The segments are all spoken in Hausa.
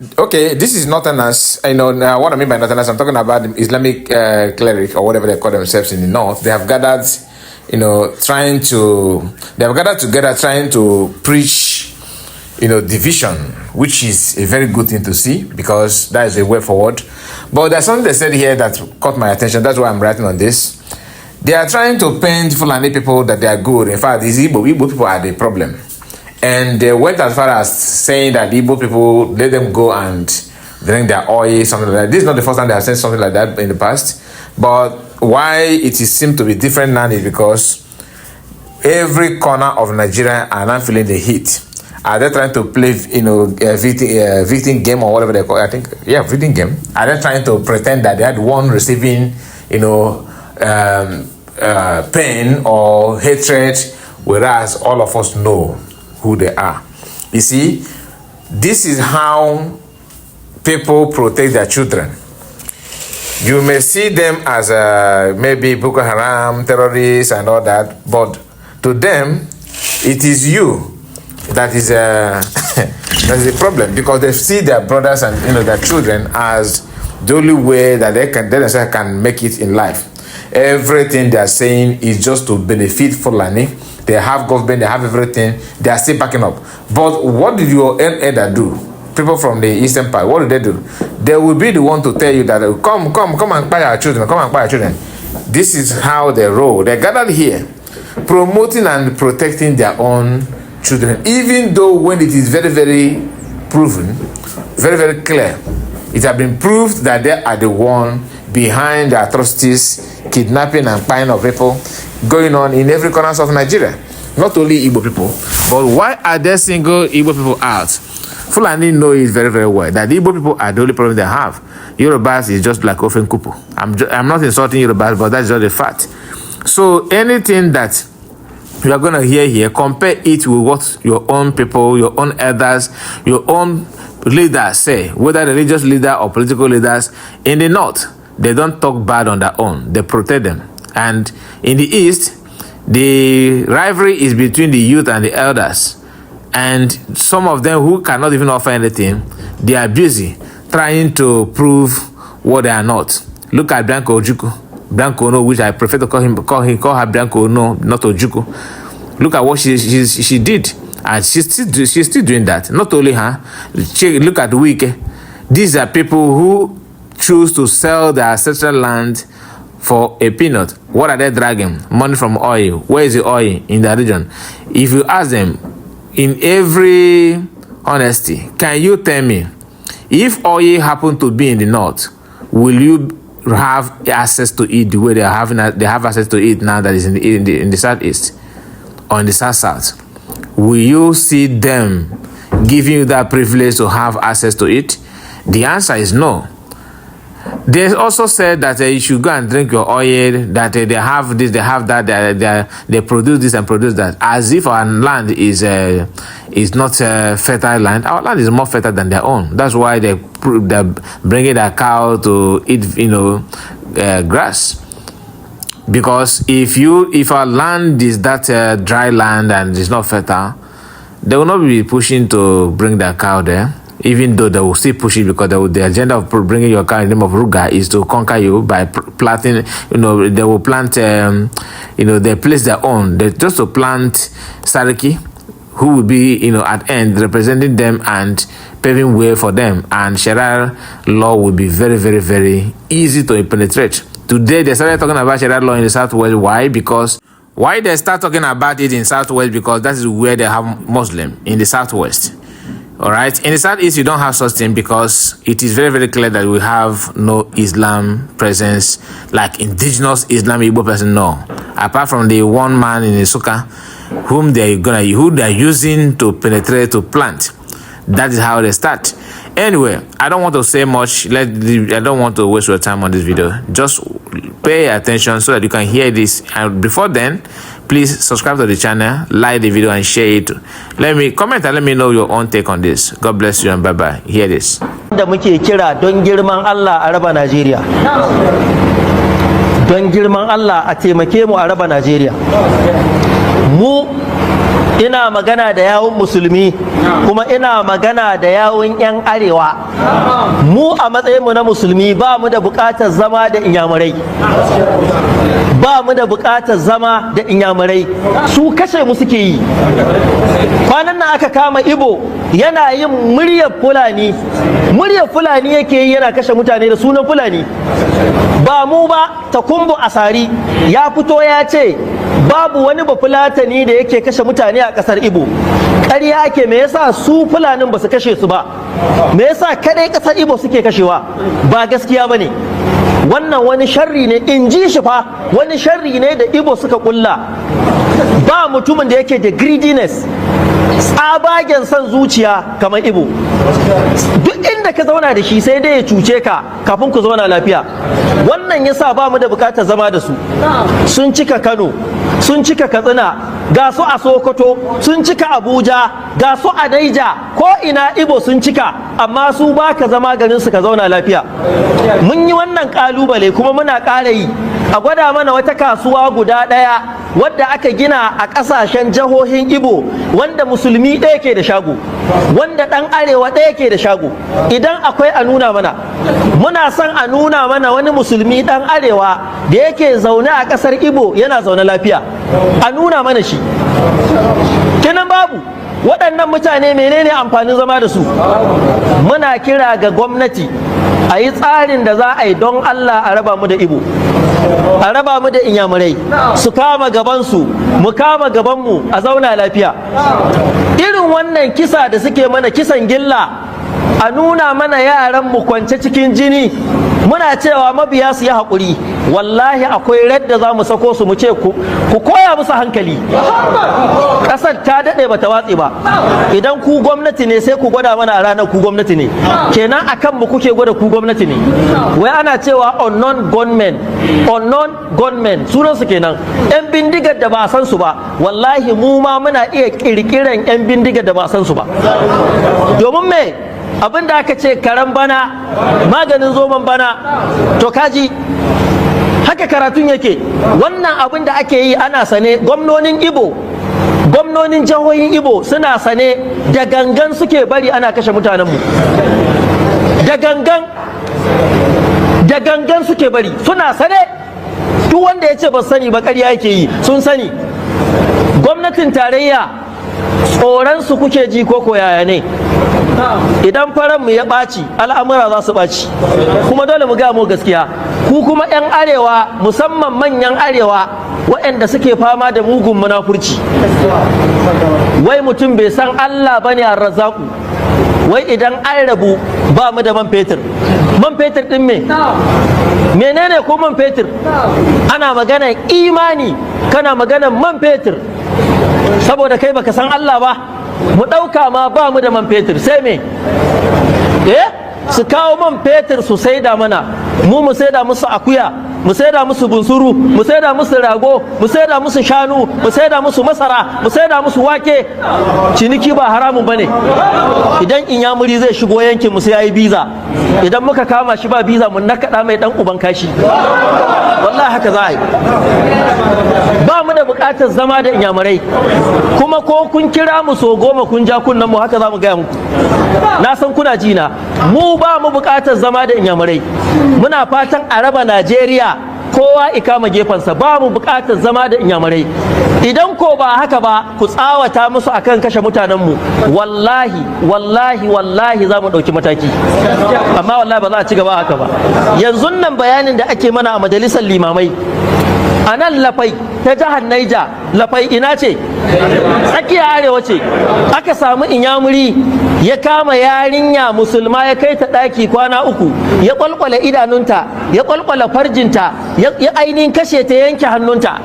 Okay, this is Northerners. Now what I mean by Northerners, I'm talking about the Islamic cleric or whatever they call themselves in the north. They have gathered, they have gathered together trying to preach, division, which is a very good thing to see because that is a way forward. But there's something they said here that caught my attention. That's why I'm writing on this. They are trying to paint Fulani people that they are good. In fact, these Igbo people are the problem. And they went as far as saying that the Igbo people, let them go and drink their oil, something like that. This is not the first time they have said something like that in the past. But why it seems to be different now is because every corner of Nigeria are now feeling the heat. Are they trying to play, victim game or whatever they call it? I think, victim game. Are they trying to pretend that they had one receiving, pain or hatred, whereas all of us know who they are? You see, this is how people protect their children. You may see them as maybe Boko Haram, terrorists and all that, but to them, it is you that is that's the problem, because they see their brothers and their children as the only way that they can make it in life. Everything they are saying is just to benefit Fulani. They have government, they have everything, they are still backing up. But what did your elder do? People from the eastern part, what do they do? They will be the one to tell you that, come and buy our children, come and buy our children. This is how they roll. They gathered here, promoting and protecting their own children, even though when it is very, very proven, very, very clear, it has been proved that they are the one behind the atrocities, kidnapping and buying of people going on in every corner of Nigeria. Not only Igbo people, but why are they single Igbo people out? Fulani know it very, very well that the Igbo people are the only problem they have. Yorubas is just like Ofen Kupu. I'm not insulting Yorubas, but that's just a fact. So anything that you are going to hear here, compare it with what your own people, your own elders, your own leaders say, whether religious leader or political leaders in the north. They don't talk bad on their own. They protect them. And in the east, the rivalry is between the youth and the elders. And some of them who cannot even offer anything, they are busy trying to prove what they are not. Look at Bianco Ojuku. Bianco No, which I prefer to call her Bianco No, not Ojuku. Look at what she did. And she's still doing that. Not only her. Look at the Wike. These are people who choose to sell their ancestral land for a peanut. What are they dragging? Money from oil. Where is the oil in the region? If you ask them, in every honesty, can you tell me, if oil happen to be in the north, will you have access to it the way they have access to it now that is in the southeast or in the south? Will you see them giving you that privilege to have access to it? The answer is no. They also said that you should go and drink your oil, that they have this, they have that, they produce this and produce that, as if our land is not fertile land. Our land is more fertile than their own. That's why they're bringing their cow to eat, grass. Because if our land is that dry land and it's not fertile, they will not be pushing to bring their cow there. Even though they will still push it, because the agenda of bringing your cow in the name of Ruga is to conquer you by planting, they will plant, they place their own. They just to plant Sariki, who will be, at end representing them and paving way for them. And Sharia law will be very, very, very easy to penetrate. Today, they started talking about Sharia law in the Southwest. Why? Why they start talking about it in Southwest? Because that is where they have Muslim, in the Southwest. All right. In the Southeast, you don't have such thing because it is very, very clear that we have no Islam presence, like indigenous Islam Igbo person. No, apart from the one man in the Sukkah, who they are using to penetrate, to plant. That is how they start. Anyway, I don't want to say much. I don't want to waste your time on this video. Just pay attention so that you can hear this. And before then, please subscribe to the channel, like the video, and share it. Let me comment and let me know your own take on this. God bless you and bye bye. Hear this. Da muke kira don girman Allah a raba Najeriya. Don girman Allah a taimake mu a raba Najeriya. Mu ina magana da yawun musulmi kuma ina magana da yawun 'yan arewa. Mu a matsayinmu na musulmi ba mu da buƙatar zama da inyamurai, ba mu da buƙatar zama da inyamurai, su kashe mu suke yi. Kwanan nan aka kama Ibo yana yin muryar Fulani, muryar Fulani yake yi, yana kashe mutane da sunan Fulani. Ba mu ba, Takumbu Asari ya fito ya ce babu wani bafulatani da yake kashe mutane a ƙasar Ibo. Ƙarya ake, me yasa su Fulanin ba su kashe su ba? Me yasa kadai ƙasar Ibo suke kashewa? Ba gaskiya bane. Wannan wani sharri ne, in ji shi fa, wani sharri ne da Ibo suka kulla. Ba mutumin da yake da greediness, tsabagen son zuciya kamar Ibo. Duk inda ka zauna da shi sai dai ya cuce ka kafin ku zauna lafiya. Wannan yasa ba mu da bukatar zama da su. Sun cika Kano, sun cika Katsina, ga su a Sokoto, sun cika Abuja, ga su a Naija, ko ina Ibo sun cika, amma su ba ka zama garin su ka zauna lafiya. Mun yi wannan kalubale kuma muna ƙara yi. A gwada mana wata kasuwa guda ɗaya wadda aka gina a ƙasashen jihohin Ibo, wanda musulmi ɗaya ke da shago, wanda ɗan arewa ɗaya ke da shago. Idan akwai, a nuna mana. Muna son a nuna mana wani musulmi ɗan arewa da yake zaune a ƙasar Ibo yana zaune lafiya, a nuna mana shi. Kenan babu. Waɗannan mutane menene amfanin zama da su? Muna kira ga gwamnati a yi tsarin da za a yi don Allah a raba mu da Ibo, a raba mu da inyamurai, su kama gabansu, mu kama gabanmu, a zauna lafiya. Irin wannan kisa da suke mana, kisan gilla, a nuna mana yaran mu kwance cikin jini, muna cewa mabiya su yi haƙuri. Wallahi akwai radda za mu sako su mu ce ku koya musu hankali. Ƙasar ta daɗe bata watse ba. Idan ku gwamnati ne sai ku gwada mana a ranar ku gwamnati ne. Kenan akan mu kuke gwada ku gwamnati ne. Wai ana cewa unknown gunmen sunan su kenan. 'Yan bindigar da ba san su ba. Wallahi mu ma muna iya ƙirƙiran 'yan bindigar da ba san su ba. Domin me? Abin da aka ce karen bana maganin zoman bana, to kaji haka karatun yake. Wannan abin da ake yi ana sane. Gwamnonin Ibo, gwamnonin jihohin Ibo suna sane, da gangan suke bari ana kashe mutanenmu, da gangan suke bari, suna sane. Duk wanda ya ce ba sani ba ƙarya yake yi, sun sani. Gwamnatin tarayya tsoronsu kuke ji ko yaya ne? Idan faranmu ya ɓaci, al'amura za su ɓaci, kuma dole mu gaya mu gaskiya. Ku kuma 'yan arewa, musamman manyan arewa waɗanda suke fama da mugun munafurci, wai mutum bai san Allah bane ar-Razzaku. Wai idan an rabu ba mu da man fetur, man fetur ɗin me? Menene ko man fetur? Ana magana imani, kana magana man fetur. Saboda kai baka san Allah ba, mu ɗauka ma ba mu da man fetur, sai me? Su kawo man fetur su saida mana, mu saida musu akuya, mu saida musu bunsuru, mu saida musu rago, mu saida musu shanu, mu saida musu masara, mu saida musu wake. Ciniki ba haramun bane. Idan inyamuri zai shigo yankin mu sai yayi biza, idan muka kama shi ba biza mun nakaɗa mai dan uban kashi. Wallahi haka za a yi. Ba mu da buƙatar zama da inyamurai, kuma ko kun kira mu so goma kun ja kunnan mu, haka za mu gaya muku. Na san kuna jina. Mu ba mu buƙatar zama da inyamurai. Muna fatan a raba Najeriya, kowa ikama gefensa. Ba mu buƙatar zama da inyamurai. Idan ko ba haka ba, ku tsawata musu akan kashe mutanenmu. Wallahi za mu ɗauki mataki. Amma wallahi ba za a ci gaba haka ba. Yanzu nan bayanin da ake mana a majalisar limamai, a nan Lafai ta jihar Naija, Lafai ina ce? Tsakiya arewa ce. Aka samu inyamuri ya kama yarinya musulma, ya kai ta ɗaki kwana 3, ya kwalkwala idanunta, ya kwalkwala farjinta, ya ainihin kashe ta, yanke hannunta.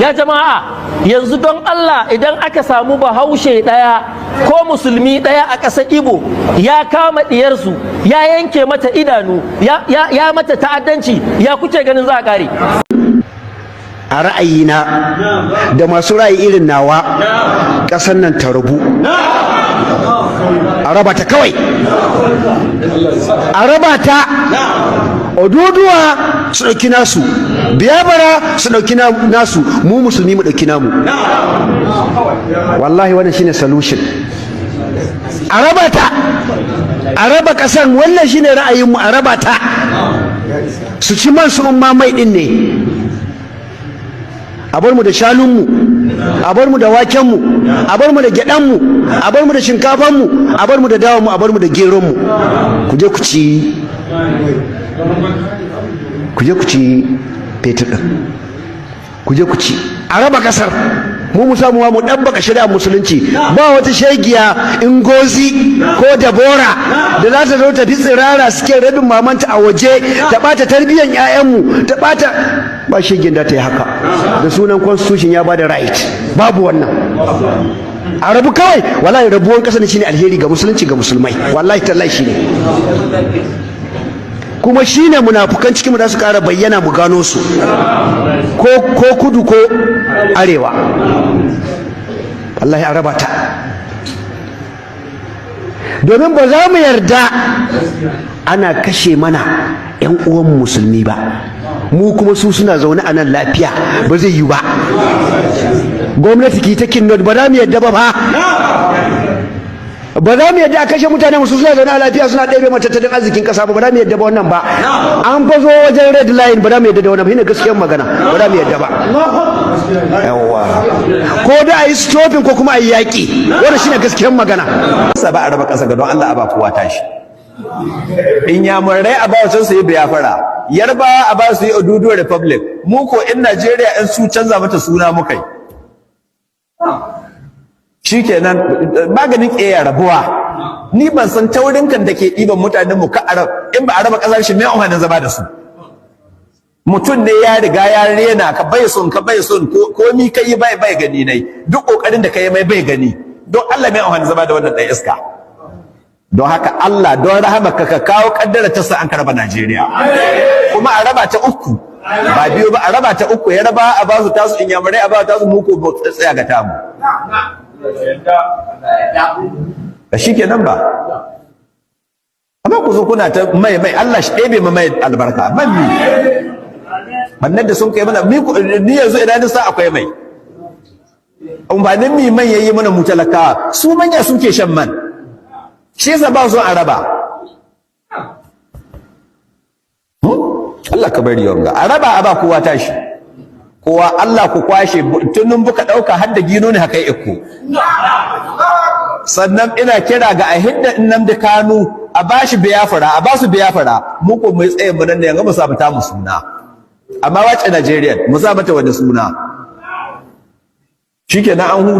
Ya jama'a, yanzu don Allah, idan aka samu bahaushe ɗaya ko musulmi ɗaya a ƙasar Ibo ya kama ɗiyarsu, ya yanke mata idanu, ya mata ta'addanci, ya kuke ganin za a ƙare? A ra'ayina da masu ra'ayi irin nawa, ƙasar nan ta rabu, a raba ta kawai, a raba ta. Oduduwa su ɗauki nasu, biyabara su ɗauki nasu, mu musulmi mu ɗauki namu. Wallahi wannan shine solution. A raba ta, a raba ƙasan, wannan shine ra'ayinmu, a raba ta. Su ci man su umma mai ɗin ne. A bar mu da shanunmu, a bar mu da wakenmu, a bar mu da gyaɗanmu, a bar mu da shinkafanmu, a bar mu da dawanmu, a bar mu da geronmu. Ku je ku ci fetur ɗin, ku je ku ci, a raba ƙasar. Mu samu mu ɗabbaka shari'ar musulunci. Ba wata shegiya Ngozi ko Dabora da za ta zo ta fi tsirara suke rabin mamanta a waje ta ɓata tarbiyyar 'ya'yanmu, ta ɓata, ba shegin da ta yi haka da sunan constitution ya bada right. Babu wannan. A rabu kawai. Wallahi rabuwan ƙasa ne shine alheri ga musulunci, ga musulmai. Wallahi tallahi shine. Kuma shine munafukan cikin mu da su ƙara bayyana mu gano su, ko kudu ko arewa. Wallahi a raba ta, domin ba za mu yarda ana kashe mana 'yan uwan musulmi ba, mu kuma su suna zaune a nan lafiya. Ba zai yi ba. Gwamnati ki ta kinnot, ba za mu yarda ba. Ba za mu yadda a kashe mutane musu suna zaune a lafiya suna ɗebe matattalin arzikin ƙasa ba. Ba za mu yadda ba wannan ba. An fa zo wajen red line, ba za mu yadda da wannan ba. Shine gaskiyar magana, ba za mu yadda ba. Yawwa, ko da a yi stopping ko kuma a yi yaƙi, wannan shine gaskiyar magana. Sa ba a raba ƙasa ga don Allah a ba kowa tashi. In yamurai a ba su yi biyafara, yarbawa a ba su yi Oduduwa Republic, mu ko in Najeriya in su canza mata suna muka yi. Shikenan maganin ƙeya rabuwa. Ni ban san taurin kan da ke ɗiban mutanen mu ka arab, in ba a raba ƙasar shi mai amfanin zama da su. Mutum ne ya riga ya rena ka, bai son komi kai bai gani nai, duk ƙoƙarin da kai mai bai gani. Don Allah mai amfanin zama da wannan ɗan iska. Don haka Allah, don rahama ka kawo kaddara ta sa an karaba Najeriya. Kuma a raba ta uku, ba biyu ba, a raba ta uku. Ya raba a ba su tasu, inyamurai a ba su tasu, mu ko tsaya ga tamu. Ba shi ke nan ba. Amma ku zo kuna ta mai Allah shi ɗebe ma mai albarka. Man mi bannan da sun kai mana, ni yanzu idan sa akwai mai amfanin mi man yayi mana mu talakawa, su manya suke shan man. Shi yasa ba su a raba. Allah ka bari yanga a raba, a ba kowa tashi. Kowa Allah ku kwashe, tunun buka ɗauka har da gino ne haka iko. Sannan ina kira ga a hidda nan da Kanu, a bashi biyafara, a basu biyafara. Mu ko mai tsaye mu nan ne yanga mu sa mata mu suna. Amma wace Najeriya mu sa mata wani suna. Shikenan an huta.